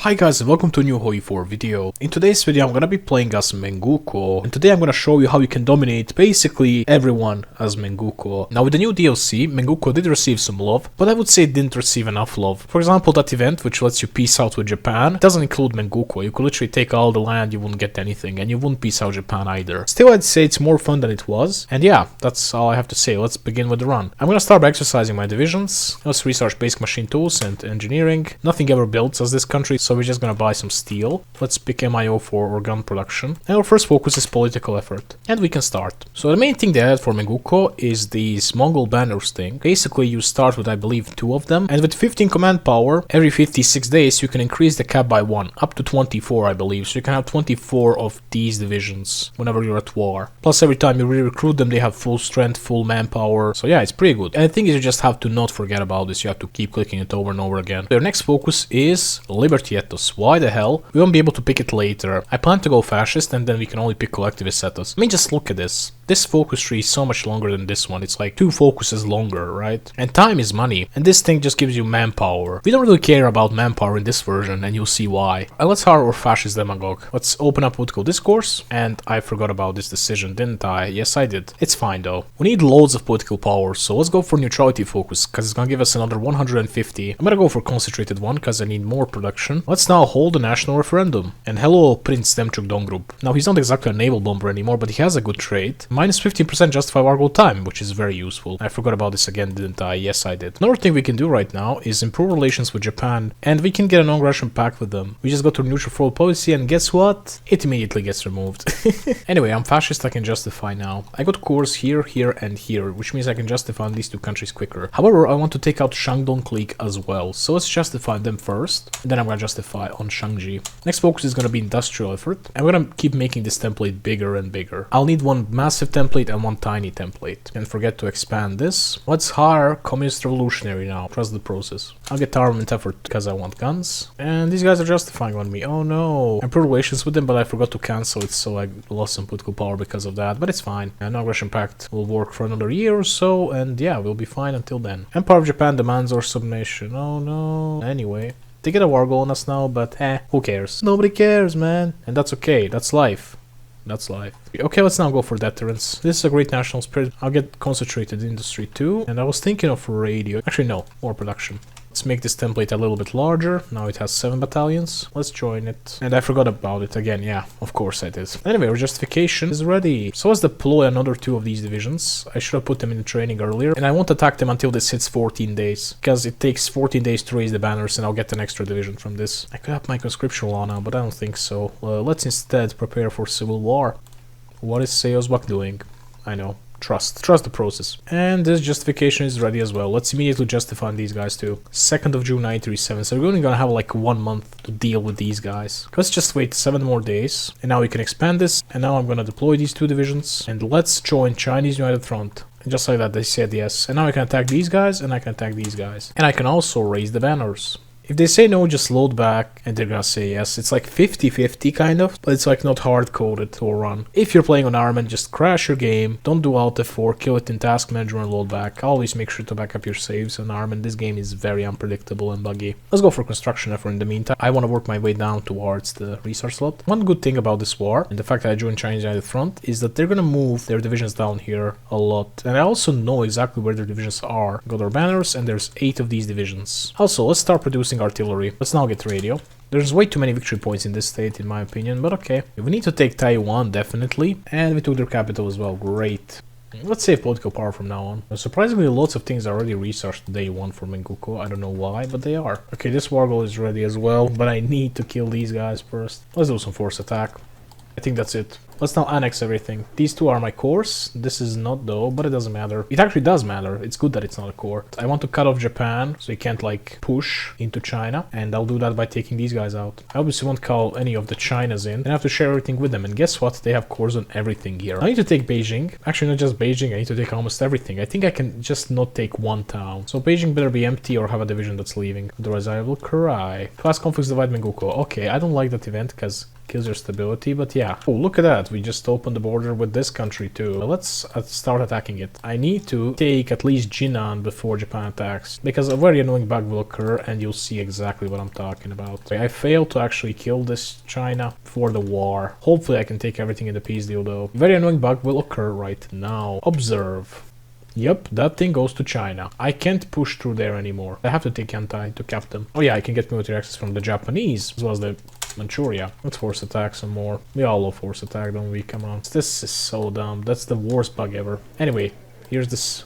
Hi guys and welcome to a new Hoi4 video. In today's video I'm gonna be playing as Mengkukuo, and today I'm gonna show you how you can dominate basically everyone as Mengkukuo. Now with the new DLC, Mengkukuo did receive some love, but I would say it didn't receive enough love. For example, that event which lets you peace out with Japan doesn't include Mengkukuo. You could literally take all the land, you wouldn't get anything, and you wouldn't peace out Japan either. Still, I'd say it's more fun than it was, and yeah, that's all I have to say. Let's begin with the run. I'm gonna start by exercising my divisions. Let's research basic machine tools and engineering. Nothing ever builds as this country, so we're just gonna buy some steel. Let's pick MIO for gun production. And our first focus is political effort. And we can start. So the main thing they added for Mengkukuo is these Mongol banners thing. Basically you start with I believe 2 of them, and with 15 command power, every 56 days you can increase the cap by 1, up to 24 I believe. So you can have 24 of these divisions whenever you're at war. Plus every time you re-recruit them they have full strength, full manpower. So yeah, it's pretty good. And the thing is you just have to not forget about this. You have to keep clicking it over and over again. Their next focus is Liberty Ethos. Why the hell? We won't be able to pick it later. I plan to go fascist and then we can only pick collectivist ethos. I mean, just look at this. This focus tree is so much longer than this one. It's like 2 focuses longer, right? And time is money. And this thing just gives you manpower. We don't really care about manpower in this version, and you'll see why. Let's hire our fascist demagogue. Let's open up political discourse. And I forgot about this decision, didn't I? Yes, I did. It's fine though. We need loads of political power, so let's go for neutrality focus, because it's gonna give us another 150. I'm gonna go for concentrated one, because I need more production. Let's now hold a national referendum. And hello, Prince Demchuk Donggroup. Now, he's not exactly a naval bomber anymore, but he has a good trait. Minus 15% justify Wargo time, which is very useful. I forgot about this again, didn't I? Yes, I did. Another thing we can do right now is improve relations with Japan, and we can get a non-aggression pact with them. We just go to neutral foreign policy, and guess what? It immediately gets removed. Anyway, I'm fascist, I can justify now. I got cores here, here, and here, which means I can justify these 2 countries quicker. However, I want to take out Shandong clique as well, so let's justify them first, and then I'm gonna justify on Shangji. Next focus is gonna be industrial effort. I'm gonna keep making this template bigger and bigger. I'll need one massive template and one tiny template. And forget to expand this. Let's hire communist revolutionary now. Trust the process. I'll get armament effort because I want guns. And these guys are justifying on me. Oh no. I improved relations with them, but I forgot to cancel it, so I lost some political power because of that. But it's fine. An aggression pact will work for another year or so, and yeah, we'll be fine until then. Empire of Japan demands our submission. Oh no. Anyway. They get a war goal on us now, but who cares? Nobody cares, man. And that's okay. That's life. That's life. Okay, let's now go for deterrence. This is a great national spirit. I'll get concentrated industry too. And I was thinking of radio. Actually, no. More production. Let's make this template a little bit larger. Now it has 7 battalions. Let's join it. And I forgot about it again. Yeah, of course I did. Anyway, our justification is ready. So let's deploy another 2 of these divisions. I should have put them in the training earlier. And I won't attack them until this hits 14 days. Because it takes 14 days to raise the banners, and I'll get an extra division from this. I could have my conscription law now, but I don't think so. Let's instead prepare for civil war. What is sejozwak doing? I know. Trust the process. And this justification is ready as well. Let's immediately justify these guys too. 2nd of June 1937. So we're only gonna have like 1 month to deal with these guys. Let's just wait 7 more days. And now we can expand this. And now I'm gonna deploy these 2 divisions. And let's join Chinese United Front. And just like that, they said yes. And now I can attack these guys, and I can attack these guys. And I can also raise the banners. If they say no, just load back, and they're gonna say yes. It's like 50-50 kind of, but it's like not hard-coded to run. If you're playing on Armament, just crash your game, don't do Alt F4, kill it in Task Manager and load back. Always make sure to back up your saves on Armament. This game is very unpredictable and buggy. Let's go for construction effort in the meantime. I want to work my way down towards the resource slot. One good thing about this war, and the fact that I joined Chinese United Front, is that they're gonna move their divisions down here a lot. And I also know exactly where their divisions are. Got our banners, and there's 8 of these divisions. Also, let's start producing artillery. Let's now get radio. There's way too many victory points in this state in my opinion, but okay. We need to take Taiwan definitely, and we took their capital as well. Great. Let's save political power from now on. Surprisingly, lots of things are already researched day 1 for Mengkukuo. I don't know why, but they are. Okay, this war goal is ready as well, but I need to kill these guys first. Let's do some force attack. I think that's it. Let's now annex everything. These 2 are my cores. This is not though, but it doesn't matter. It actually does matter. It's good that it's not a core. I want to cut off Japan, so you can't like push into China. And I'll do that by taking these guys out. I obviously won't call any of the Chinas in. And I have to share everything with them. And guess what? They have cores on everything here. I need to take Beijing. Actually, not just Beijing. I need to take almost everything. I think I can just not take 1 town. So Beijing better be empty or have a division that's leaving. Otherwise I will cry. Class conflicts divide Mengkukuo. Okay, I don't like that event because kills your stability, but yeah. Oh, look at that. we just opened the border with this country too. Let's start attacking it. I need to take at least Jinan before Japan attacks, because a very annoying bug will occur and you'll see exactly what I'm talking about. I failed to actually kill this China for the war. Hopefully I can take everything in the peace deal though. Very annoying bug will occur right now. Observe. Yep, that thing goes to China. I can't push through there anymore. I have to take anti to cap them. Oh yeah, I can get military access from the Japanese as well as the Manchuria. Let's force attack some more. We all love force attack, don't we? Come on. This is so dumb. That's the worst bug ever. Anyway, here's this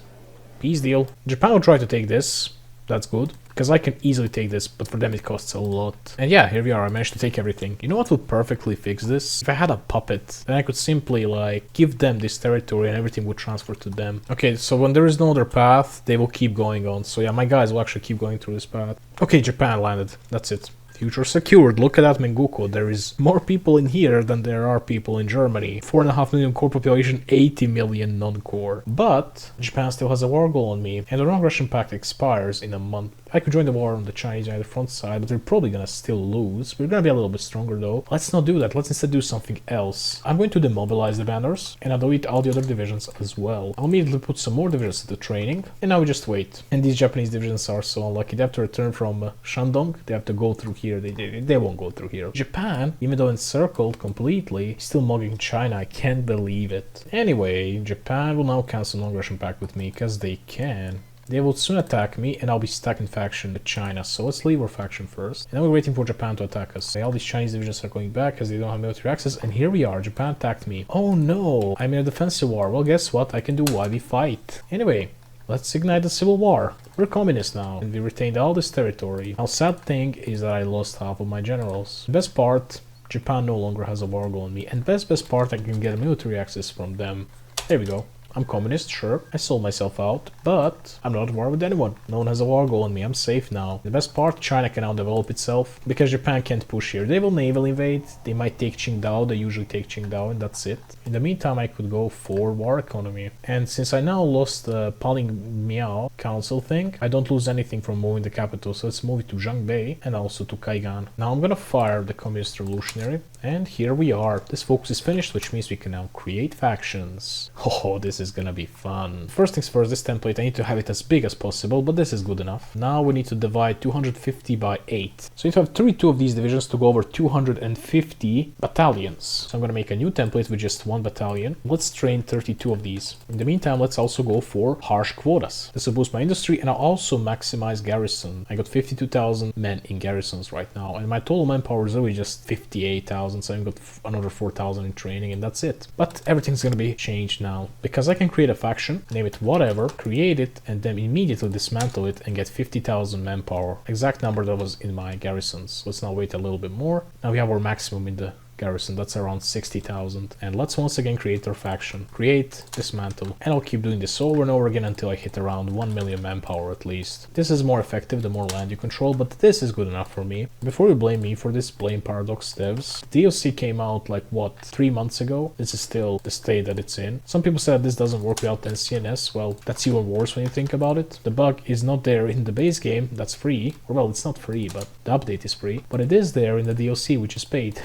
peace deal. Japan will try to take this. That's good, because I can easily take this, but for them it costs a lot. And yeah, here we are. I managed to take everything. You know what will perfectly fix this? If I had a puppet, then I could simply like give them this territory and everything would transfer to them. Okay, so when there is no other path, they will keep going on. So yeah, my guys will actually keep going through this path. Okay, Japan landed. That's it. Future secured. Look at that Mengkukuo. There is more people in here than there are people in Germany. 4.5 million core population, 80 million non-core. But Japan still has a war goal on me, and the non-aggression pact expires in a month. I could join the war on the Chinese either front side, but they're probably gonna still lose. We're gonna be a little bit stronger though. Let's not do that. Let's instead do something else. I'm going to demobilize the banners, and I'll delete all the other divisions as well. I'll immediately put some more divisions into training, and now we just wait. And these Japanese divisions are so unlucky. They have to return from Shandong. They have to go through here. They won't go through here. Japan, even though encircled completely, still mugging China. I can't believe it. Anyway, Japan will now cancel non-aggression pact with me, because they can. They will soon attack me, and I'll be stuck in faction with China. So let's leave our faction first. And then we're waiting for Japan to attack us. All these Chinese divisions are going back because they don't have military access. And here we are. Japan attacked me. Oh no, I'm in a defensive war. Well, guess what? I can do why we fight. Anyway, let's ignite the civil war. We're communists now, and we retained all this territory. Now, sad thing is that I lost half of my generals. The best part, Japan no longer has a war goal on me. And best part, I can get a military access from them. There we go. I'm communist, sure. I sold myself out, but I'm not at war with anyone. No one has a war goal on me. I'm safe now. The best part, China can now develop itself, because Japan can't push here. They will naval invade. They might take Qingdao. They usually take Qingdao, and that's it. In the meantime, I could go for war economy. And since I now lost the Paling Miao council thing, I don't lose anything from moving the capital, so let's move it to Zhangbei and also to Kaigan. Now I'm gonna fire the communist revolutionary, and here we are. This focus is finished, which means we can now create factions. Oh, this is gonna be fun. First things first, this template, I need to have it as big as possible, but this is good enough. Now we need to divide 250 by 8. So you need to have 32 of these divisions to go over 250 battalions. So I'm gonna make a new template with just one battalion. Let's train 32 of these. In the meantime, let's also go for harsh quotas. This will boost my industry, and I'll also maximize garrison. I got 52,000 men in garrisons right now, and my total manpower is really just 58,000, so I've got another 4,000 in training, and that's it. But everything's gonna be changed now, because I can create a faction, name it whatever, create it, and then immediately dismantle it and get 50,000 manpower. Exact number that was in my garrisons. Let's now wait a little bit more. Now we have our maximum in the garrison, that's around 60,000. And let's once again create our faction. Create, dismantle, and I'll keep doing this over and over again until I hit around 1 million manpower at least. This is more effective the more land you control, but this is good enough for me. Before you blame me for this, blame Paradox devs. DLC came out like what, 3 months ago? This is still the state that it's in. Some people said this doesn't work without NCNS. Well, that's even worse when you think about it. The bug is not there in the base game, that's free. Or well, it's not free, but the update is free. But it is there in the DLC, which is paid.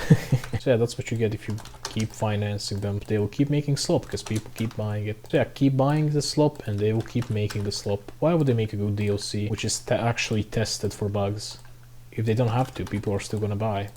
So yeah, that's what you get if you keep financing them. They will keep making slop because people keep buying it. So yeah, keep buying the slop and they will keep making the slop. Why would they make a good DLC which is actually tested for bugs? If they don't have to, people are still gonna buy.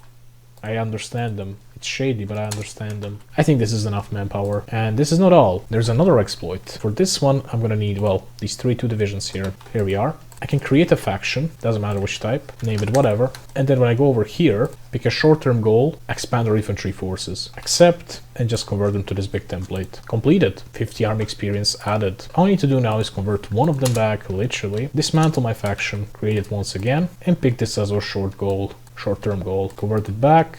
I understand them. It's shady, but I understand them. I think this is enough manpower. And this is not all. There's another exploit. For this one, I'm gonna need, well, these 32 divisions here. Here we are. I can create a faction, doesn't matter which type, name it whatever. And then when I go over here, pick a short-term goal, expand our infantry forces. Accept, and just convert them to this big template. Completed. 50 army experience added. All I need to do now is convert one of them back, literally. Dismantle my faction, create it once again, and pick this as our short-term goal. Convert it back,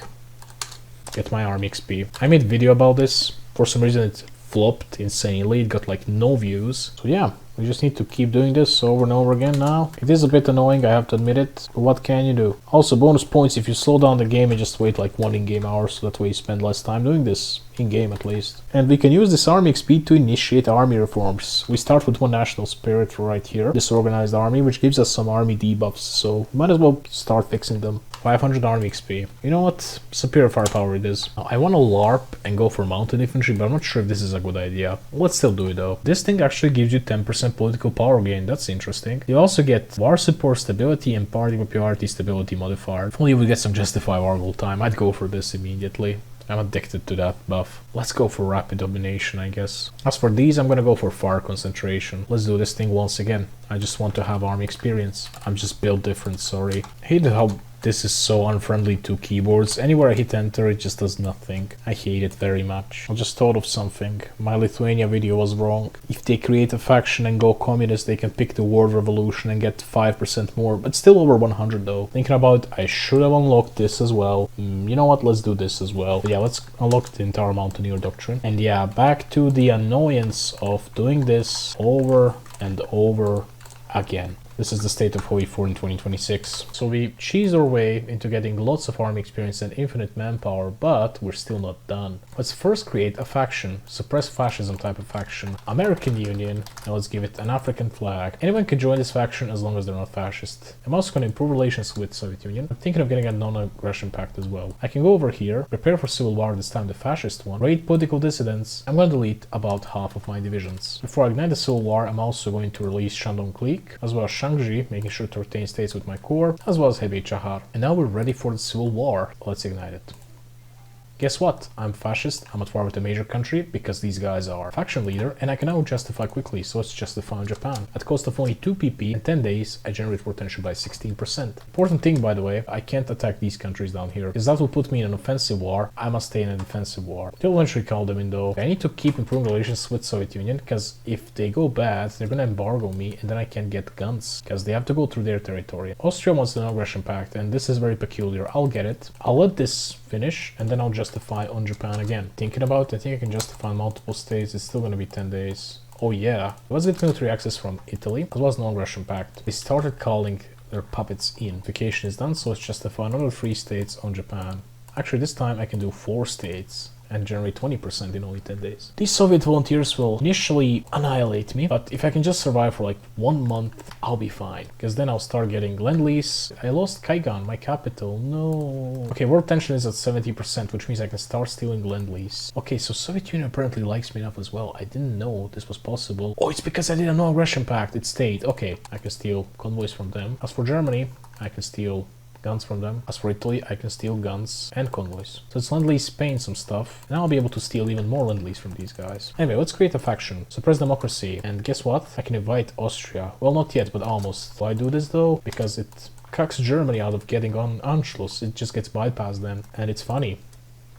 get my army XP. I made a video about this. For some reason it flopped insanely, it got like no views. So yeah, we just need to keep doing this over and over again now. It is a bit annoying, I have to admit it, but what can you do? Also, bonus points if you slow down the game and just wait like 1 in-game hour, so that way you spend less time doing this, in-game at least. And we can use this army XP to initiate army reforms. We start with one national spirit right here, this organized army, which gives us some army debuffs, so might as well start fixing them. 500 army XP. You know what? Superior firepower it is. Now, I want to LARP and go for mounted infantry, but I'm not sure if this is a good idea. Let's still do it though. This thing actually gives you 10% political power gain. That's interesting. You also get war support stability and party popularity stability modifier. If only you would get some justify war goal time, I'd go for this immediately. I'm addicted to that buff. Let's go for rapid domination, I guess. As for these, I'm gonna go for fire concentration. Let's do this thing once again. I just want to have army experience. I'm just built different, sorry. I hate how this is so unfriendly to keyboards. Anywhere I hit enter, it just does nothing. I hate it very much. I just thought of something. My Lithuania video was wrong. If they create a faction and go communist, they can pick the world revolution and get 5% more, but still over 100 though. Thinking about it, I should have unlocked this as well. You know what, let's do this as well. But yeah, let's unlock the entire Mountaineer Doctrine. And yeah, back to the annoyance of doing this over and over again. This is the state of Hoi 4 in 2026. So we cheese our way into getting lots of army experience and infinite manpower, but we're still not done. Let's first create a faction, suppress fascism type of faction, American Union, and let's give it an African flag. Anyone can join this faction as long as they're not fascist. I'm also going to improve relations with Soviet Union. I'm thinking of getting a non-aggression pact as well. I can go over here, prepare for civil war, this time the fascist one, raid political dissidents. I'm going to delete about half of my divisions. Before I ignite the civil war, I'm also going to release Shandong Clique, as well as Shangji, making sure to retain states with my core, as well as Hebei Chahar. And now we're ready for the civil war. Let's ignite it. Guess what? I'm fascist, I'm at war with a major country, because these guys are faction leader, and I can now justify quickly, so let's justify on Japan. At cost of only 2 PP, in 10 days, I generate potential by 16%. Important thing, by the way, I can't attack these countries down here, because that will put me in an offensive war. I must stay in a defensive war. They'll eventually call them in though. I need to keep improving relations with Soviet Union, because if they go bad, they're gonna embargo me, and then I can't get guns, because they have to go through their territory. Austria wants the non-aggression pact, and this is very peculiar. I'll get it. I'll let this finish, and then I'll justify on Japan again. Thinking about it, I think I can justify multiple states. It's still gonna be 10 days. Oh yeah. Let's get military access from Italy, as well as non-aggression pact. They started calling their puppets in. Vacation is done, so let's justify another 3 states on Japan. Actually, this time I can do 4 states and generate 20% in only 10 days. These Soviet volunteers will initially annihilate me, but if I can just survive for like 1 month, I'll be fine. Because then I'll start getting Lend-Lease. I lost Kaigan, my capital, no. Okay, world tension is at 70%, which means I can start stealing Lend-Lease. Okay, so Soviet Union apparently likes me enough as well. I didn't know this was possible. Oh, it's because I did a no-aggression pact, it stayed. Okay, I can steal convoys from them. As for Germany, I can steal guns from them. As for Italy, I can steal guns and convoys. So it's Lend-Lease Spain some stuff. Now I'll be able to steal even more Lend-Lease from these guys. Anyway, let's create a faction. Suppress democracy. And guess what? I can invite Austria. Well, not yet, but almost. Why do this though? Because it cucks Germany out of getting on Anschluss. It just gets bypassed then. And it's funny.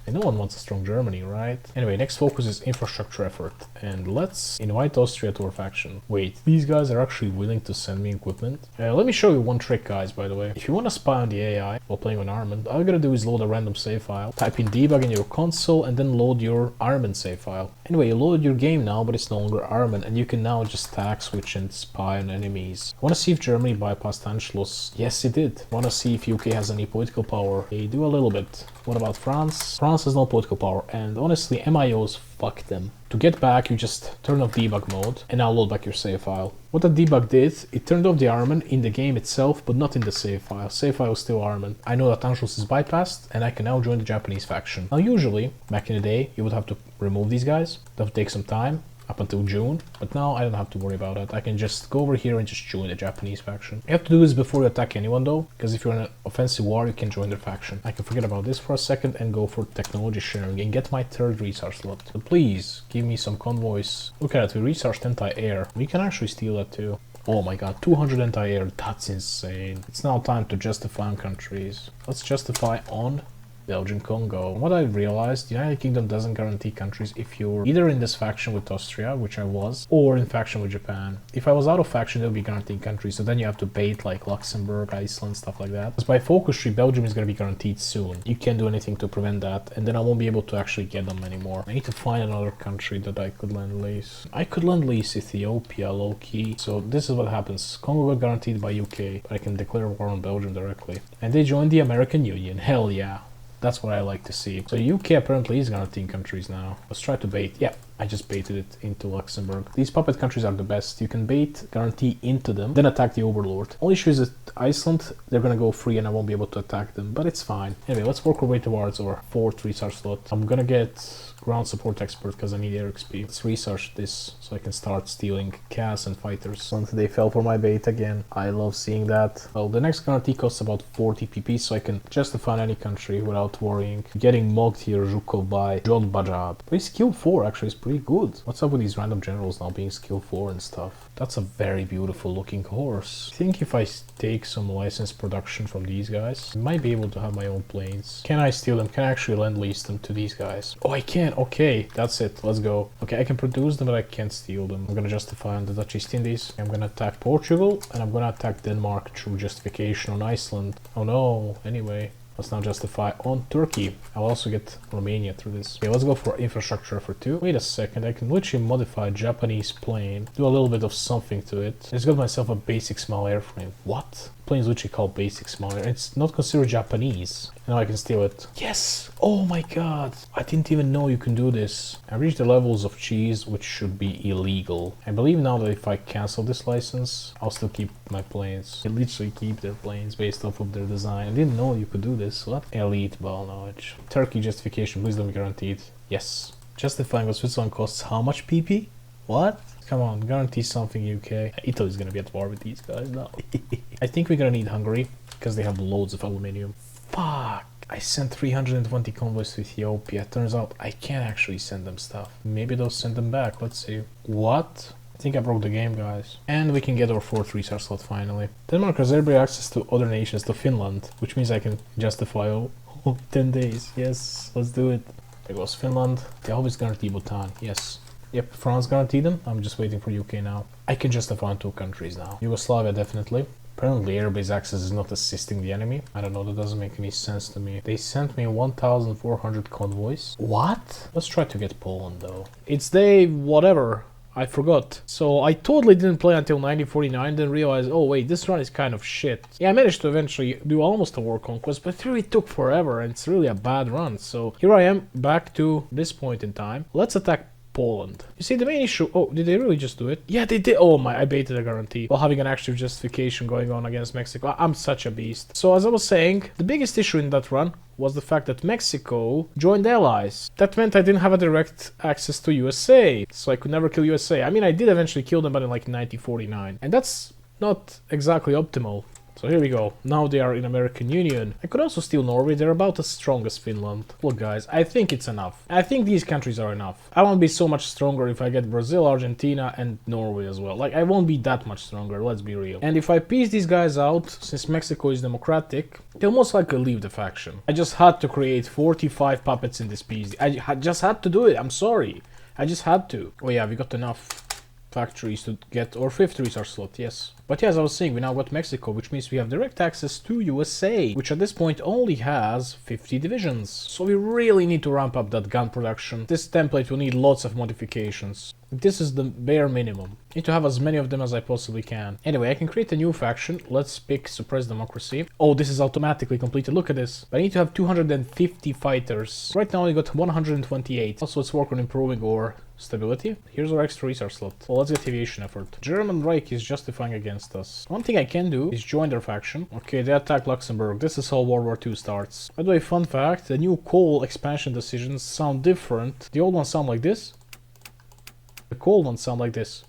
And no one wants a strong Germany, right? Anyway, next focus is infrastructure effort. And let's invite Austria to our faction. Wait, these guys are actually willing to send me equipment? Let me show you one trick, guys, by the way. If you want to spy on the AI while playing on armament, all you gotta do is load a random save file, type in debug in your console, and then load your armament save file. Anyway, you loaded your game now, but it's no longer armament, and you can now just tag switch and spy on enemies. I want to see if Germany bypassed Anschluss. Yes, it did. I want to see if UK has any political power. They do a little bit. What about France? France has no political power, and honestly, MIOs, fuck them. To get back, you just turn off debug mode, and now load back your save file. What the debug did, it turned off the armament in the game itself, but not in the save file. Save file is still armament. I know that Anschluss is bypassed, and I can now join the Japanese faction. Now usually, back in the day, you would have to remove these guys. That would take some time, up until June, but now I don't have to worry about it. I can just go over here and just join the Japanese faction. You have to do this before you attack anyone though, because if you're in an offensive war, you can join their faction. I can forget about this for a second and go for technology sharing and get my 3rd resource slot. So please, give me some convoys. Look at it, we resourced anti-air. We can actually steal that too. Oh my god, 200 anti-air, that's insane. It's now time to justify on countries. Let's justify on Belgium, Congo. What I realized, the United Kingdom doesn't guarantee countries if you're either in this faction with Austria, which I was, or in faction with Japan. If I was out of faction, they'll be guaranteed countries, so then you have to bait like Luxembourg, Iceland, stuff like that. Because by focus tree, Belgium is going to be guaranteed soon. You can't do anything to prevent that, and then I won't be able to actually get them anymore. I need to find another country that I could Lend-Lease. I could Lend-Lease Ethiopia, low-key. So this is what happens. Congo got guaranteed by UK, but I can declare war on Belgium directly. And they joined the American Union. Hell yeah. That's what I like to see. So UK apparently is guaranteeing countries now. Let's try to bait. Yeah, I just baited it into Luxembourg. These puppet countries are the best. You can bait guarantee into them, then attack the overlord. Only issue is that Iceland, they're gonna go free and I won't be able to attack them, but it's fine. Anyway, let's work our way towards our 4th research slot. I'm gonna get ground support expert because I need air XP. Let's research this so I can start stealing CAS and fighters. And they fell for my bait again. I love seeing that. Well, the next guarantee costs about 40 PP, so I can justify any country without worrying. Getting mocked here, Zhukov by John Bajab. But his skill 4 actually is pretty good. What's up with these random generals now being skill 4 and stuff? That's a very beautiful looking horse. I think if I take some licensed production from these guys, I might be able to have my own planes. Can I steal them? Can I actually lend lease them to these guys? Oh, I can. Okay, that's it. Let's go. Okay, I can produce them, but I can't steal them. I'm gonna justify on the Dutch East Indies. I'm gonna attack Portugal, and I'm gonna attack Denmark through justification on Iceland. Oh no. Anyway, let's now justify on Turkey. I'll also get Romania through this. Okay, let's go for infrastructure for 2. Wait a second, I can literally modify Japanese plane, do a little bit of something to it. I just got myself a basic small airframe. What? Plane's literally called basic small air. It's not considered Japanese. Now I can steal it. Yes! Oh my god! I didn't even know you can do this. I reached the levels of cheese, which should be illegal. I believe now that if I cancel this license, I'll still keep my planes. They literally keep their planes based off of their design. I didn't know you could do this. What? Elite ball knowledge. Turkey justification, please let me guaranteed. Yes. Justifying what Switzerland costs how much PP? What? Come on, guarantee something UK. Italy's gonna be at war with these guys now. I think we're gonna need Hungary, because they have loads of aluminium. Fuck! I sent 320 convoys to Ethiopia. Turns out I can't actually send them stuff. Maybe they'll send them back, let's see. What? I think I broke the game, guys. And we can get our 4th research slot finally. Denmark has airbase access to other nations, to Finland, which means I can justify 10 days. Yes, let's do it. There goes Finland. They always guarantee Bhutan, yes. Yep, France guaranteed them. I'm just waiting for UK now. I can justify on 2 countries now. Yugoslavia, definitely. Apparently airbase access is not assisting the enemy. I don't know, that doesn't make any sense to me. They sent me 1,400 convoys. What? Let's try to get Poland though. It's day whatever. I forgot. So I totally didn't play until 1949, then realized, oh wait, this run is kind of shit. Yeah, I managed to eventually do almost a war conquest, but it really took forever and it's really a bad run. So here I am, back to this point in time. Let's attack Poland. You see, the main issue... Oh, did they really just do it? Yeah, they did. Oh my, I baited a guarantee while having an active justification going on against Mexico. I'm such a beast. So as I was saying, the biggest issue in that run was the fact that Mexico joined allies. That meant I didn't have a direct access to USA, so I could never kill USA. I mean, I did eventually kill them, but in like 1949. And that's not exactly optimal. So here we go. Now they are in American Union. I could also steal Norway. They're about as strong as Finland. Look guys, I think it's enough. I think these countries are enough. I won't be so much stronger if I get Brazil, Argentina and Norway as well. Like, I won't be that much stronger, let's be real. And if I piece these guys out, since Mexico is democratic, they'll most likely leave the faction. I just had to create 45 puppets in this piece. I just had to do it, I'm sorry. I just had to. Oh yeah, we got enough factories to get our 5th research slot, yes. But yeah, as I was saying, we now got Mexico, which means we have direct access to USA, which at this point only has 50 divisions. So we really need to ramp up that gun production. This template will need lots of modifications. This is the bare minimum. Need to have as many of them as I possibly can. Anyway, I can create a new faction. Let's pick Suppress Democracy. Oh, this is automatically completed. Look at this. But I need to have 250 fighters. Right now I got 128. Also, let's work on improving our stability. Here's our extra research slot. Well, let's get aviation effort. German Reich is justifying against us. One thing I can do is join their faction. Okay, they attack Luxembourg. This is how World War II starts. By the way, fun fact, the new coal expansion decisions sound different. The old ones sound like this. The coal ones sound like this.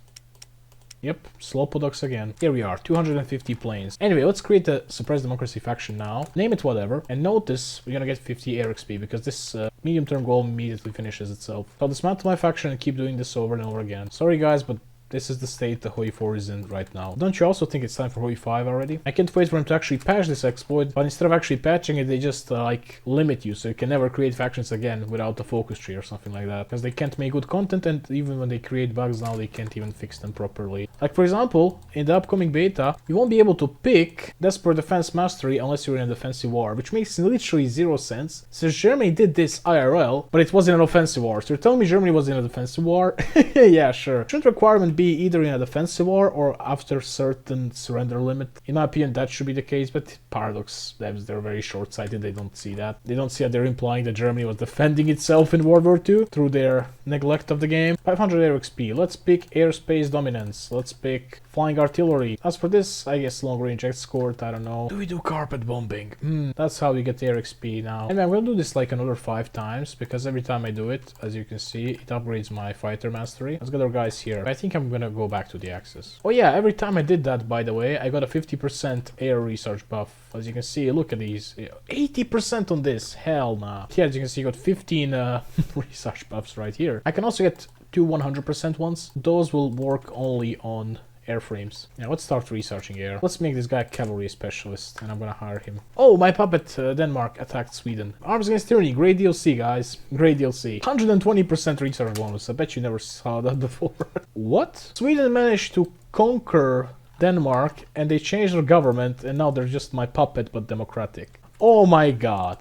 Yep, slow products again. Here we are, 250 planes. Anyway, let's create a Suppress Democracy faction now. Name it whatever. And notice we're gonna get 50 air XP because this medium-term goal immediately finishes itself. So I'll dismantle my faction and keep doing this over and over again. Sorry guys, but this is the state the Hoi 4 is in right now. Don't you also think it's time for Hoi 5 already? I can't wait for them to actually patch this exploit, but instead of actually patching it, they just like limit you, so you can never create factions again without a focus tree or something like that. Because they can't make good content, and even when they create bugs now, they can't even fix them properly. Like for example, in the upcoming beta, you won't be able to pick Desperate Defense Mastery unless you're in a defensive war, which makes literally zero sense, since Germany did this IRL, but it was in an offensive war. So you're telling me Germany was in a defensive war? Yeah, sure. Shouldn't requirement be either in a defensive war or after certain surrender limit. In my opinion, that should be the case, but paradox devs, they're very short-sighted. They don't see that. They don't see that they're implying that Germany was defending itself in World War II through their neglect of the game. 500 air XP. Let's pick airspace dominance. Let's pick flying artillery. As for this, I guess long range escort, I don't know. Do we do carpet bombing? That's how we get the air XP now. And I'm gonna do this like another 5 times, because every time I do it, as you can see, it upgrades my fighter mastery. Let's get our guys here. I think I'm gonna go back to the Axis. Oh yeah, every time I did that, by the way, I got a 50% air research buff. As you can see, look at these. 80% on this. Hell nah. Yeah, as you can see, I got 15 research buffs right here. I can also get 2 100% ones. Those will work only on airframes. Now let's start researching air. Let's make this guy a cavalry specialist, and I'm gonna hire him. Oh, my puppet Denmark attacked Sweden. Arms against tyranny. Great DLC, guys. Great DLC. 120% research bonus. I bet you never saw that before. What? Sweden managed to conquer Denmark, and they changed their government, and now they're just my puppet but democratic. Oh my god.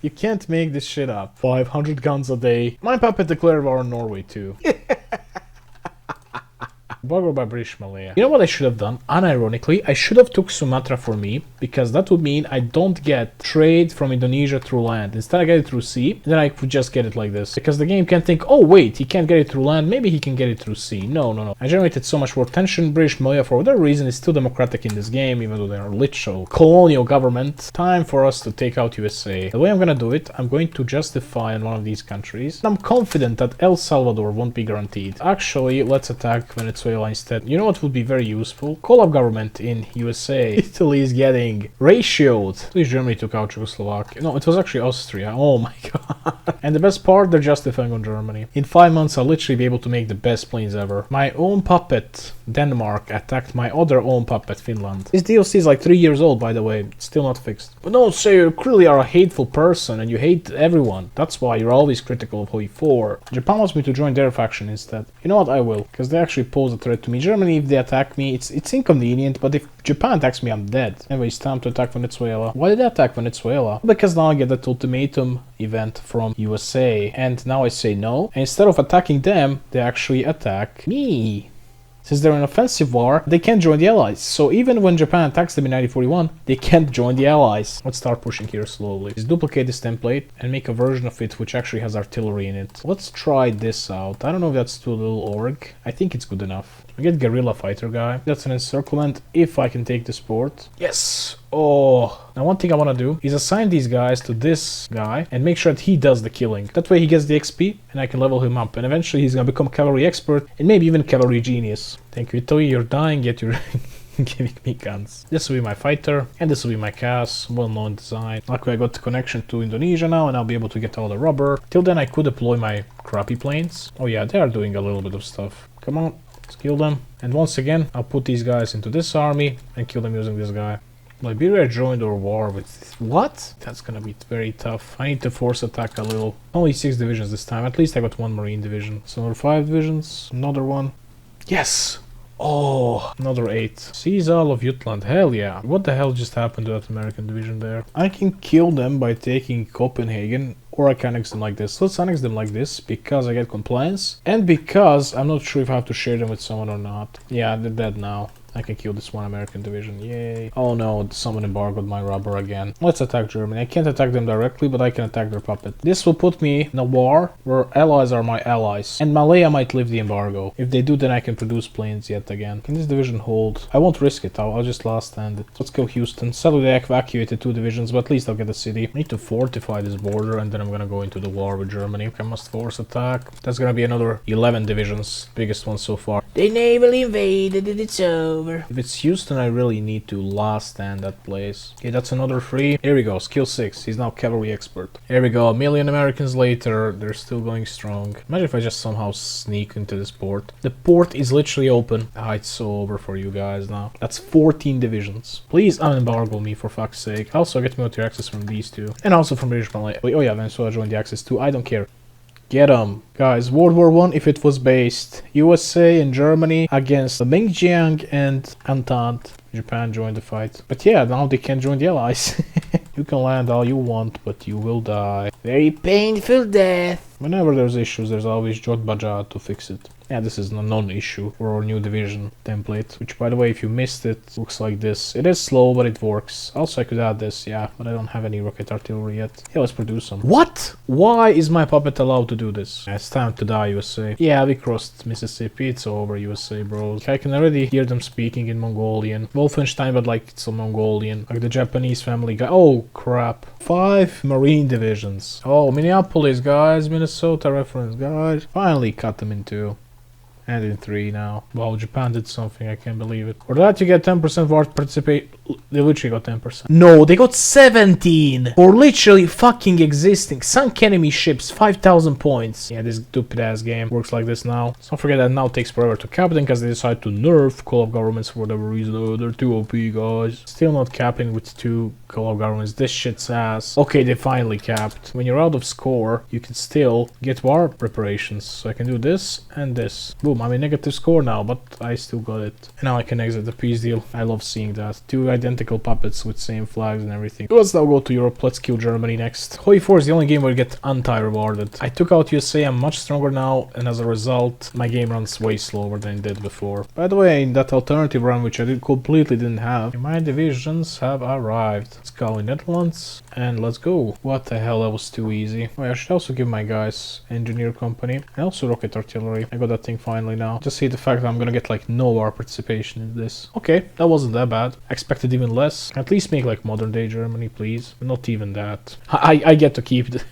You can't make this shit up. 500 guns a day. My puppet declared war on Norway too. Embargo by British Malaya. You know what I should have done? Unironically, I should have took Sumatra for me, because that would mean I don't get trade from Indonesia through land. Instead I get it through sea, and then I could just get it like this. Because the game can think, oh wait, he can't get it through land, maybe he can get it through sea. No, no, no. I generated so much more tension. British Malaya, for whatever reason, is still democratic in this game, even though they are literal colonial government. Time for us to take out USA. The way I'm gonna do it, I'm going to justify in one of these countries. I'm confident that El Salvador won't be guaranteed. Actually, let's attack Venezuela instead. You know what would be very useful? Call up government in USA. Italy is getting ratioed. At least Germany took out Czechoslovakia. No, it was actually Austria. Oh my god. And the best part, they're justifying on Germany. In 5 months, I'll literally be able to make the best planes ever. My own puppet, Denmark, attacked my other own puppet, Finland. This DLC is like 3 years old, by the way. It's still not fixed. But don't say you clearly are a hateful person and you hate everyone. That's why you're always critical of Hoi 4. Japan wants me to join their faction instead. You know what? I will, because they actually pose a threat to me. Germany, if they attack me, it's inconvenient, but if Japan attacks me, I'm dead. Anyway, it's time to attack Venezuela. Why did I attack Venezuela? Because now I get that ultimatum event from USA, and now I say no. And instead of attacking them, they actually attack me. Since they're in offensive war, they can't join the Allies. So even when Japan attacks them in 1941, they can't join the Allies. Let's start pushing here slowly. Let's duplicate this template and make a version of it which actually has artillery in it. Let's try this out. I don't know if that's too little org. I think it's good enough. We get guerrilla fighter guy. That's an encirclement if I can take this port. Yes! Oh, now one thing I want to do is assign these guys to this guy and make sure that he does the killing. That way he gets the XP and I can level him up, and eventually he's gonna become cavalry expert and maybe even cavalry genius. Thank you, Italy, you're dying yet you're giving me guns. This will be my fighter and this will be my CAS, well-known design. Luckily I got the connection to Indonesia now and I'll be able to get all the rubber. Till then I could deploy my crappy planes. Oh yeah, they are doing a little bit of stuff. Come on, let's kill them. And once again, I'll put these guys into this army and kill them using this guy. Liberia joined our war with... What? That's gonna be very tough. I need to force attack a little. Only 6 divisions this time. At least I got 1 marine division. So another 5 divisions. Another one. Yes! Oh, another 8. Seize all of Jutland. Hell yeah. What the hell just happened to that American division there? I can kill them by taking Copenhagen, or I can annex them like this. Let's annex them like this, because I get compliance, and because I'm not sure if I have to share them with someone or not. Yeah, they're dead now. I can kill this one American division, yay. Oh no, someone embargoed my rubber again. Let's attack Germany. I can't attack them directly, but I can attack their puppet. This will put me in a war where allies are my allies. And Malaya might lift the embargo. If they do, then I can produce planes yet again. Can this division hold? I won't risk it, I'll just last stand it. Let's kill Houston. Sadly they evacuated 2 divisions, but at least I'll get the city. I need to fortify this border, and then I'm gonna go into the war with Germany. I must force attack. That's gonna be another 11 divisions. Biggest one so far. They navally invaded and it's over. If it's Houston, I really need to last stand that place. Okay, that's another 3. Here we go, skill 6. He's now cavalry expert. Here we go, 1 million Americans later. They're still going strong. Imagine if I just somehow sneak into this port. The port is literally open. Ah, it's so over for you guys now. That's 14 divisions. Please unembargo me, for fuck's sake. Also, get military access from these 2. And also from British Malaya. Oh yeah, Venezuela joined the Axis too. I don't care. Get them. Guys, World War I, if it was based, USA and Germany against the Mengjiang and Entente. Japan joined the fight. But yeah, now they can join the Allies. You can land all you want, but you will die. Very painful death. Whenever there's issues, there's always Jotbaja to fix it. Yeah, this is a non-issue for our new division template, which, by the way, if you missed it, looks like this. It is slow, but it works. Also, I could add this, yeah, but I don't have any rocket artillery yet. Yeah, let's produce some. What? Why is my puppet allowed to do this? Yeah, it's time to die, USA. Yeah, we crossed Mississippi. It's over, USA, bros. I can already hear them speaking in Mongolian. Wolfenstein, but like it's a Mongolian. Like the Japanese family guy. Oh, crap. 5 Marine divisions. Oh, Minneapolis, guys. Minnesota reference, guys. Finally cut them in 2. And in 3 now. Wow, Japan did something, I can't believe it. For that you get 10% for participate. They literally got 10%. No, they got 17! For literally fucking existing. Sunk enemy ships, 5,000 points. Yeah, this stupid ass game works like this now. So don't forget that now takes forever to cap them because they decide to nerf Call of Governments for whatever reason. Oh, they're too OP, guys. Still not capping with 2 Call of Governments. This shit's ass. Okay, they finally capped. When you're out of score, you can still get war preparations. So I can do this and this. Boom, I'm in negative score now, but I still got it. And now I can exit the peace deal. I love seeing that. 2 identical puppets with same flags and everything. Let's now go to Europe. Let's kill Germany next. Hoi 4 is the only game where you get anti-rewarded. I took out USA. I'm much stronger now, and as a result, my game runs way slower than it did before. By the way, in that alternative run, which I completely didn't have, my divisions have arrived. Let's call in Netherlands, and let's go. What the hell, that was too easy. Oh, I should also give my guys engineer company, and also rocket artillery. I got that thing finally now. Just see the fact that I'm gonna get like no war participation in this. Okay, that wasn't that bad. I expected even less. At least make like modern day Germany, please. Not even that. I get to keep it.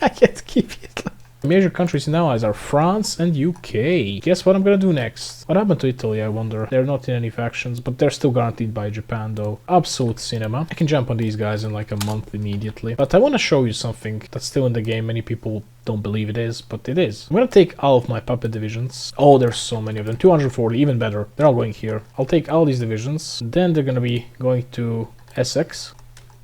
I get to keep it. Major countries in allies are France and UK. Guess what I'm gonna do next? What happened to Italy, I wonder? They're not in any factions, but they're still guaranteed by Japan though. Absolute cinema. I can jump on these guys in like a month immediately. But I want to show you something that's still in the game. Many people don't believe it is, but it is. I'm gonna take all of my puppet divisions. Oh, there's so many of them. 240, even better. They're all going here. I'll take all these divisions. Then they're gonna be going to Essex.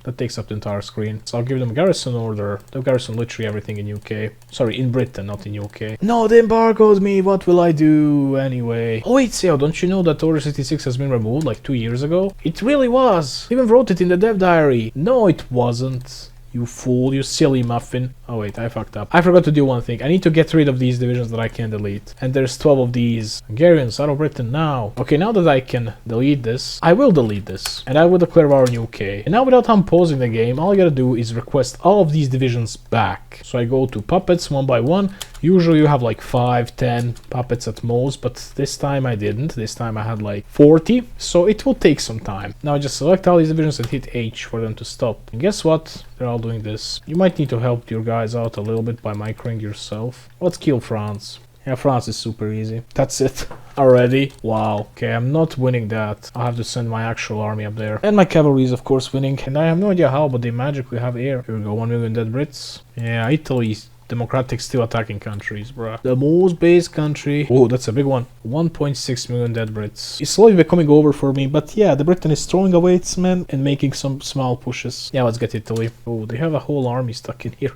That takes up the entire screen. So I'll give them garrison order. They'll garrison literally everything in UK. Sorry, in Britain, not in UK. No, they embargoed me. What will I do anyway? Oh wait, Seo, don't you know that Order 66 has been removed like 2 years ago? It really was. I even wrote it in the dev diary. No, it wasn't. You fool, you silly muffin. Oh wait, I fucked up. I forgot to do one thing. I need to get rid of these divisions that I can delete. And there's 12 of these. Hungarians out of Britain now. Okay, now that I can delete this, I will delete this. And I will declare war in UK. And now without unpausing the game, all I gotta do is request all of these divisions back. So I go to puppets one by one. Usually you have like 5, 10 puppets at most, but this time I didn't. This time I had like 40, so it will take some time. Now I just select all these divisions and hit H for them to stop. And guess what? They're all doing this. You might need to help your guys out a little bit by microing yourself. Let's kill France. Yeah, France is super easy. That's it. Already? Wow. Okay, I'm not winning that. I'll have to send my actual army up there. And my cavalry is of course winning. And I have no idea how, but they magically have air. Here we go, 1 million dead Brits. Yeah, Italy's democratic still attacking countries, bruh. The most based country. Oh, that's a big one. 1.6 million dead Brits. It's slowly becoming over for me, but yeah, the Britain is throwing away its men and making some small pushes. Yeah, let's get Italy. Oh, they have a whole army stuck in here.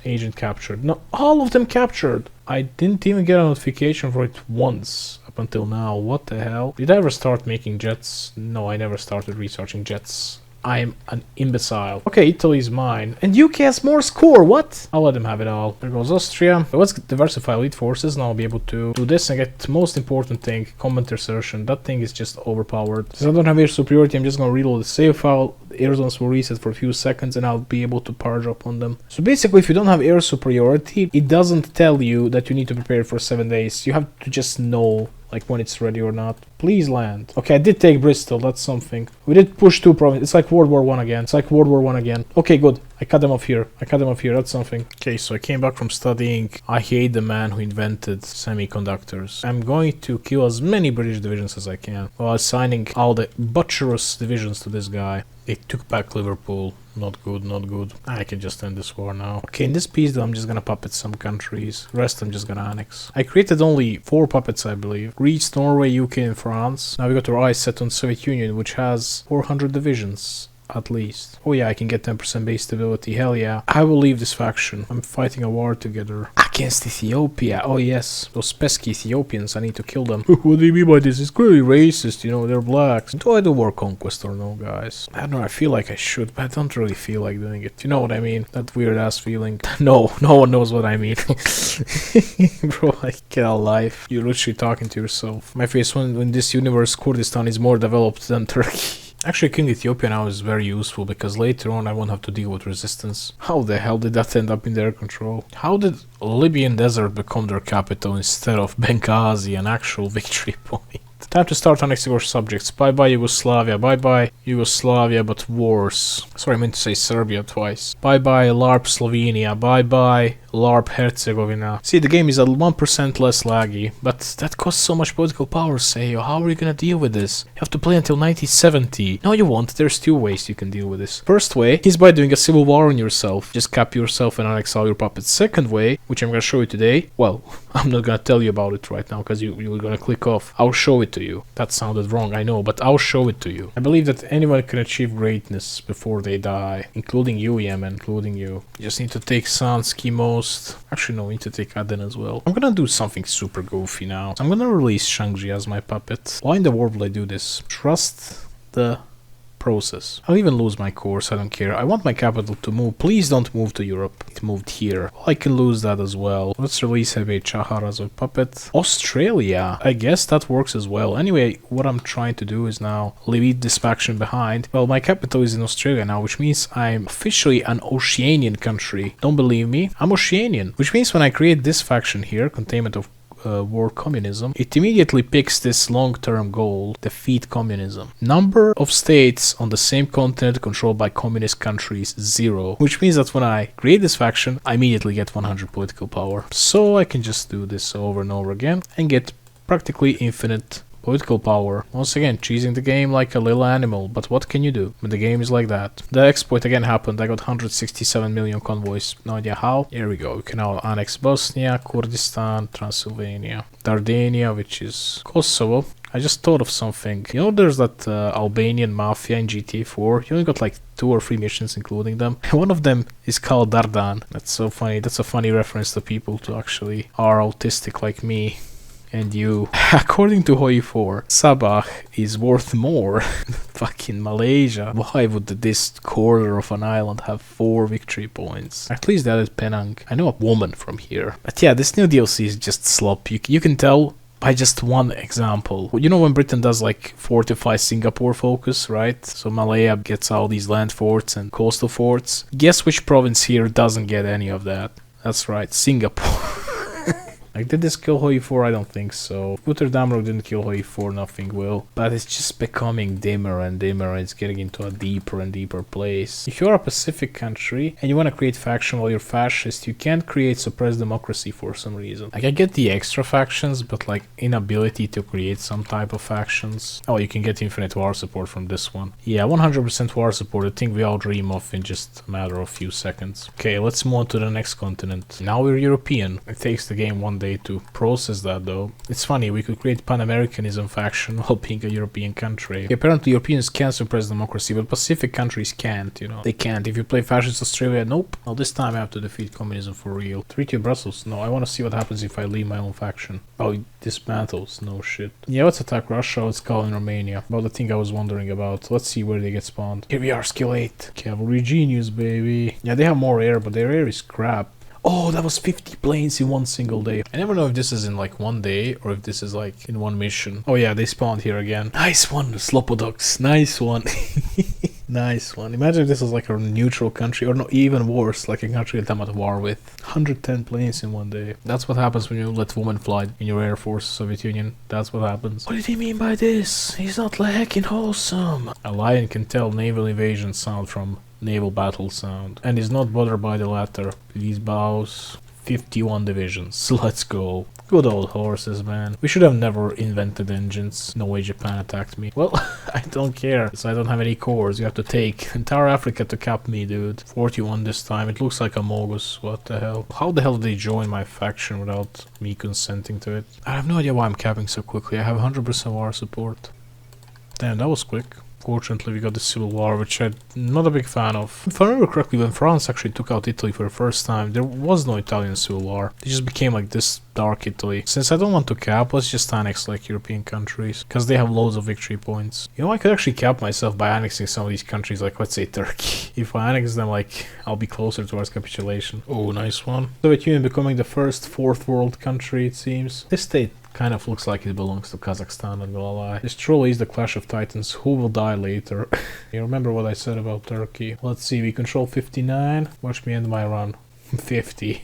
Agent captured. No, all of them captured. I didn't even get a notification for it once up until now. What the hell? Did I ever start making jets? No, I never started researching jets. I'm an imbecile. Okay, Italy's mine. And UK has more score, what? I'll let them have it all. There goes Austria. But let's diversify elite forces and I'll be able to do this and get the most important thing, combat insertion. That thing is just overpowered. Since I don't have air superiority, I'm just gonna reload the save file. The air zones will reset for a few seconds and I'll be able to power drop on them. So basically, if you don't have air superiority, it doesn't tell you that you need to prepare for 7 days. You have to just know like when it's ready or not. Please land. Okay, I did take Bristol, that's something. We did push 2 provinces. It's like World War I again. It's like World War I again. Okay, good. I cut them off here. That's something. Okay, so I came back from studying. I hate the man who invented semiconductors. I'm going to kill as many British divisions as I can while assigning all the butcherous divisions to this guy. They took back Liverpool. Not good, not good. I can just end this war now. Okay, in this piece though, I'm just gonna puppet some countries. The rest I'm just gonna annex. I created only 4 puppets, I believe. Greece, Norway, UK and France. Now we got our eyes set on Soviet Union, which has 400 divisions. At least. Oh yeah, I can get 10% base stability. Hell yeah. I will leave this faction. I'm fighting a war together. Against Ethiopia. Oh yes. Those pesky Ethiopians. I need to kill them. What do you mean by this? It's clearly racist. You know, they're blacks. Do I do war conquest or no, guys? I don't know. I feel like I should, but I don't really feel like doing it. You know what I mean? That weird ass feeling. No one knows what I mean. Bro, I get a life. You're literally talking to yourself. My face, when in this universe, Kurdistan is more developed than Turkey. Actually, King Ethiopia now is very useful because later on I won't have to deal with resistance. How the hell did that end up in their control? How did Libyan desert become their capital instead of Benghazi, an actual victory point? Time to start our next war subjects. Bye bye Yugoslavia, bye bye Yugoslavia, but wars. Sorry, I meant to say Serbia twice. Bye bye LARP Slovenia, bye bye LARP Herzegovina. See, the game is a 1% less laggy, but that costs so much political power, Seyo. How are you gonna deal with this? You have to play until 1970. No, you won't. There's two ways you can deal with this. First way is by doing a civil war on yourself. Just cap yourself and annex all your puppets. Second way, which I'm gonna show you today, well, I'm not gonna tell you about it right now because you're gonna click off. I'll show it to you. That sounded wrong, I know, but I'll show it to you. I believe that anyone can achieve greatness before they die, including you, Yemen, including you. You just need to take Sansky most. Actually, no, we need to take Aden as well. I'm gonna do something super goofy now. I'm gonna release Shangji as my puppet. Why in the world will I do this? Trust the process. I'll even lose my course, I don't care. I want my capital to move. Please don't move to Europe. It moved here. Well, I can lose that as well. Let's release Hebe Chahar as a puppet. Australia. I guess that works as well. Anyway, what I'm trying to do is now leave this faction behind. Well, my capital is in Australia now, which means I'm officially an Oceanian country. Don't believe me? I'm Oceanian. Which means when I create this faction here, containment of war communism, it immediately picks this long-term goal, defeat communism. Number of states on the same continent controlled by communist countries, 0. Which means that when I create this faction, I immediately get 100 political power. So I can just do this over and over again and get practically infinite political power. Once again, cheesing the game like a little animal, but what can you do when the game is like that? The exploit again happened. I got 167 million convoys. No idea how. Here we go. We can now annex Bosnia, Kurdistan, Transylvania, Dardania, which is Kosovo. I just thought of something. You know, there's that Albanian mafia in GTA 4. You only got like 2 or 3 missions including them. One of them is called Dardan. That's so funny. That's a funny reference to people who actually are autistic like me. And you. According to Hoi4, Sabah is worth more than fucking Malaysia. Why would this corner of an island have 4 victory points? At least that is Penang. I know a woman from here. But yeah, this new DLC is just slop. You can tell by just one example. You know when Britain does like fortify Singapore focus, right? So Malaya gets all these land forts and coastal forts. Guess which province here doesn't get any of that? That's right, Singapore. Like, did this kill Hoi4? I don't think so. Uther Damrog didn't kill Hoi4, nothing will. But it's just becoming dimmer and dimmer. It's getting into a deeper and deeper place. If you're a Pacific country and you want to create faction while you're fascist, you can't create suppressed democracy for some reason. Like, I get the extra factions, but like inability to create some type of factions. Oh, you can get infinite war support from this one. Yeah, 100% war support, a thing we all dream of in just a matter of few seconds. Okay, let's move on to the next continent. Now we're European. It takes the game one day to process that though. It's funny, we could create Pan-Americanism faction while being a European country. Apparently Europeans can suppress democracy, but Pacific countries can't, you know. They can't. If you play fascist Australia, nope. Well, this time I have to defeat communism for real. Treaty of Brussels, no, I want to see what happens if I leave my own faction. Oh, it dismantles, no shit. Yeah, let's attack Russia, let's call in Romania. About the thing I was wondering about. Let's see where they get spawned. Here we are, skill 8. Cavalry genius, baby. Yeah, they have more air, but their air is crap. Oh, that was 50 planes in one single day. I never know if this is in like one day or if this is like in one mission. Oh yeah, they spawned here again. Nice one, Slopodox. Nice one. Nice one. Imagine if this was like a neutral country, or no, even worse, like a country that I'm at war with. 110 planes in one day. That's what happens when you let women fly in your Air Force, Soviet Union. That's what happens. What did he mean by this? He's not heckin' wholesome. A lion can tell naval invasion sound from naval battle sound, and is not bothered by the latter. Please bows. 51 divisions. Let's go. Good old horses, man. We should have never invented engines. No way Japan attacked me. Well, I don't care, because I don't have any cores. You have to take entire Africa to cap me, dude. 41 this time. It looks like a Mogus. What the hell? How the hell did they join my faction without me consenting to it? I have no idea why I'm capping so quickly. I have 100% war support. Damn, that was quick. Fortunately, we got the Civil War, which I'm not a big fan of. If I remember correctly, when France actually took out Italy for the first time, there was no Italian Civil War. It just became like this dark Italy. Since I don't want to cap, let's just annex like European countries, because they have loads of victory points. You know, I could actually cap myself by annexing some of these countries, like let's say Turkey. If I annex them, like, I'll be closer towards capitulation. Oh, nice one. Soviet Union becoming the first fourth world country, it seems. This state kind of looks like it belongs to Kazakhstan, I'm gonna lie. This truly is the clash of titans. Who will die later? You remember what I said about Turkey? Let's see, we control 59. Watch me end my run. 50.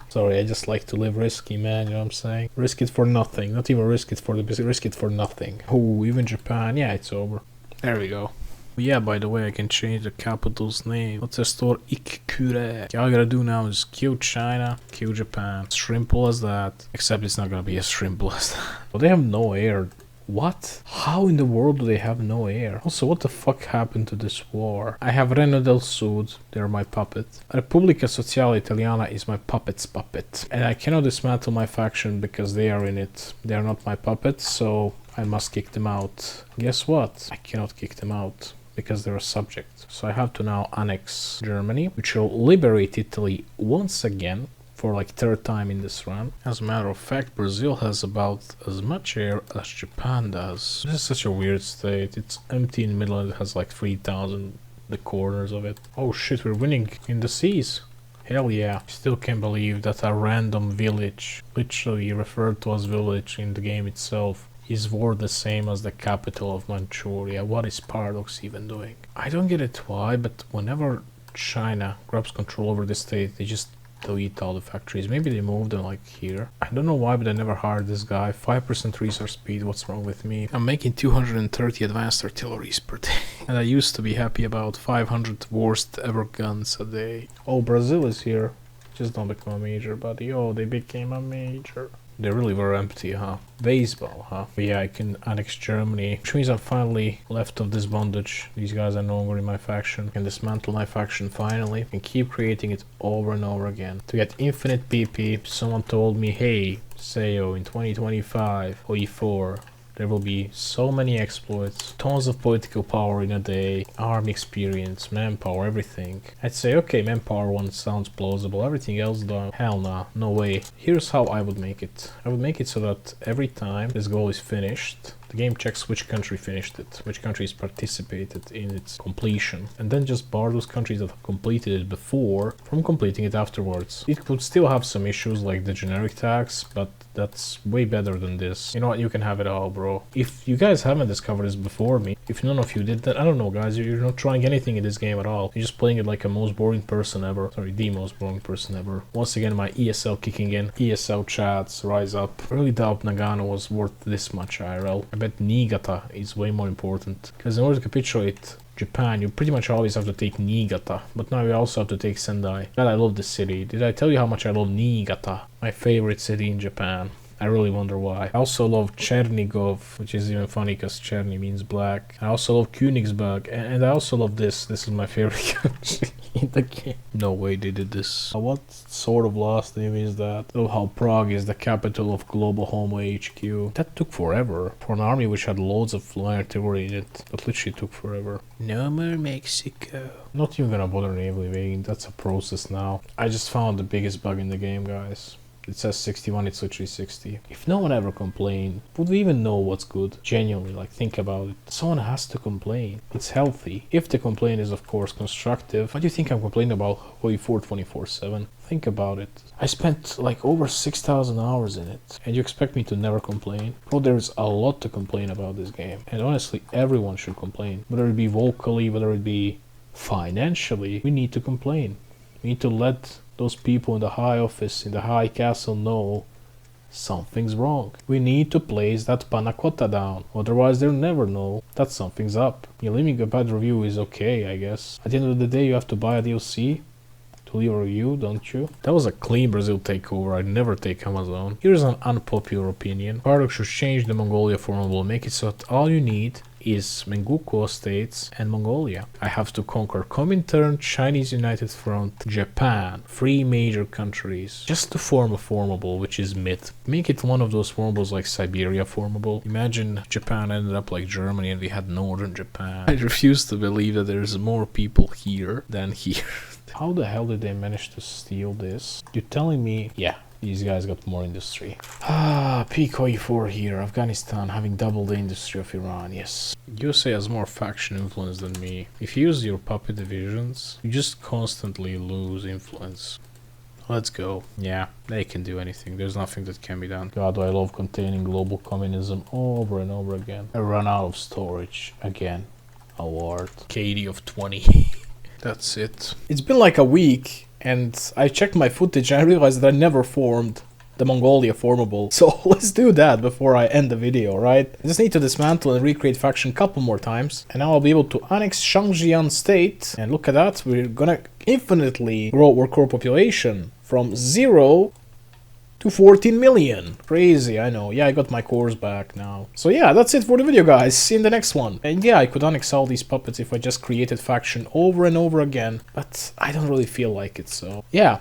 Sorry, I just like to live risky, man, you know what I'm saying? Risk it for nothing. Not even risk it for the business, risk it for nothing. Oh, even Japan. Yeah, it's over. There we go. Yeah, by the way, I can change the capital's name. Let's restore Ikkure. All I gotta do now is kill China, kill Japan. Simple as that. Except it's not gonna be as simple as that. But they have no air. What? How in the world do they have no air? Also, what the fuck happened to this war? I have Reno del Sud, they're my puppet. Repubblica Sociale Italiana is my puppet's puppet. And I cannot dismantle my faction because they are in it. They are not my puppets, so I must kick them out. Guess what? I cannot kick them out, because they're a subject. So I have to now annex Germany, which will liberate Italy once again for like third time in this run. As a matter of fact, Brazil has about as much air as Japan does. This is such a weird state. It's empty in the middle and it has like 3,000 the corners of it. Oh shit, we're winning in the seas. Hell yeah. Still can't believe that a random village, literally referred to as village in the game itself, is worth the same as the capital of Manchuria. What is Paradox even doing? I don't get it why, but whenever China grabs control over the state, they just delete all the factories. Maybe they moved them like here. I don't know why, but I never hired this guy. 5% resource speed, what's wrong with me? I'm making 230 advanced artilleries per day. And I used to be happy about 500 worst ever guns a day. Oh, Brazil is here. Just don't become a major, buddy. Oh, they became a major. They really were empty, huh? Baseball, huh? But yeah, I can annex Germany, which means I'm finally left of this bondage. These guys are no longer in my faction. I can dismantle my faction finally and keep creating it over and over again. To get infinite PP, someone told me, hey, Seo, in 2025 or E4, there will be so many exploits, tons of political power in a day, army experience, manpower, everything. I'd say, okay, manpower one sounds plausible, everything else though, hell nah, no way. Here's how I would make it. I would make it so that every time this goal is finished, the game checks which country finished it, which countries participated in its completion, and then just bar those countries that have completed it before from completing it afterwards. It could still have some issues like the generic tax, but that's way better than this. You know what, you can have it all, bro. If you guys haven't discovered this before me, if none of you did that, I don't know guys, you're not trying anything in this game at all. You're just playing it like a most boring person ever. Sorry, the most boring person ever. Once again, my ESL kicking in. ESL chats, rise up. I really doubt Nagano was worth this much IRL. I bet Niigata is way more important. Because in order to capitulate Japan, you pretty much always have to take Niigata, but now you also have to take Sendai. God, I love this city. Did I tell you how much I love Niigata? My favorite city in Japan. I really wonder why. I also love Chernigov, which is even funny because Cherny means black. I also love Königsberg, and I also love this. This is my favorite country in the game. No way they did this. What sort of last name is that? Oh, how Prague is the capital of Global Homo HQ. That took forever for an army which had loads of flying artillery in it. But literally took forever. No more Mexico. Not even gonna bother naval evading. That's a process now. I just found the biggest bug in the game, guys. It says 61, it's literally 60. If no one ever complained, would we even know what's good? Genuinely, like, think about it. Someone has to complain. It's healthy. If the complaint is, of course, constructive. Why do you think I'm complaining about Hoi 4 24/7? Think about it. I spent like over 6,000 hours in it. And you expect me to never complain? Well, there's a lot to complain about this game. And honestly, everyone should complain. Whether it be vocally, whether it be financially, we need to complain. We need to let those people in the high office, in the high castle know something's wrong. We need to place that panna cotta down, otherwise they'll never know that something's up. Leaving a bad review is okay, I guess. At the end of the day, you have to buy a DLC to leave a review, don't you? That was a clean Brazil takeover. I'd never take Amazon. Here's an unpopular opinion. Paradox should change the Mongolia formula, make it so that all you need is Mengkukuo states and Mongolia. I have to conquer Comintern, Chinese United Front, Japan, 3 major countries, just to form a formable, which is myth. Make it one of those formables like Siberia formable. Imagine Japan ended up like Germany and we had northern Japan. I refuse to believe that there's more people here than here. How the hell did they manage to steal this? You're telling me, yeah, these guys got more industry. Peak E4 here, Afghanistan having double the industry of Iran, yes. USA has more faction influence than me. If you use your puppet divisions, you just constantly lose influence. Let's go. Yeah, they can do anything. There's nothing that can be done. God, I love containing global communism over and over again. I run out of storage again. Award. KD of 20. That's it. It's been like a week and I checked my footage and I realized that I never formed the Mongolia formable. So let's do that before I end the video, right? I just need to dismantle and recreate faction a couple more times. And now I'll be able to annex Shangjiang state. And look at that, we're gonna infinitely grow our core population from 0 to 14 million. Crazy, I know. Yeah, I got my cores back now. So yeah, that's it for the video, guys. See you in the next one. And yeah, I could annex all these puppets if I just created faction over and over again. But I don't really feel like it, so yeah.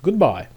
Goodbye.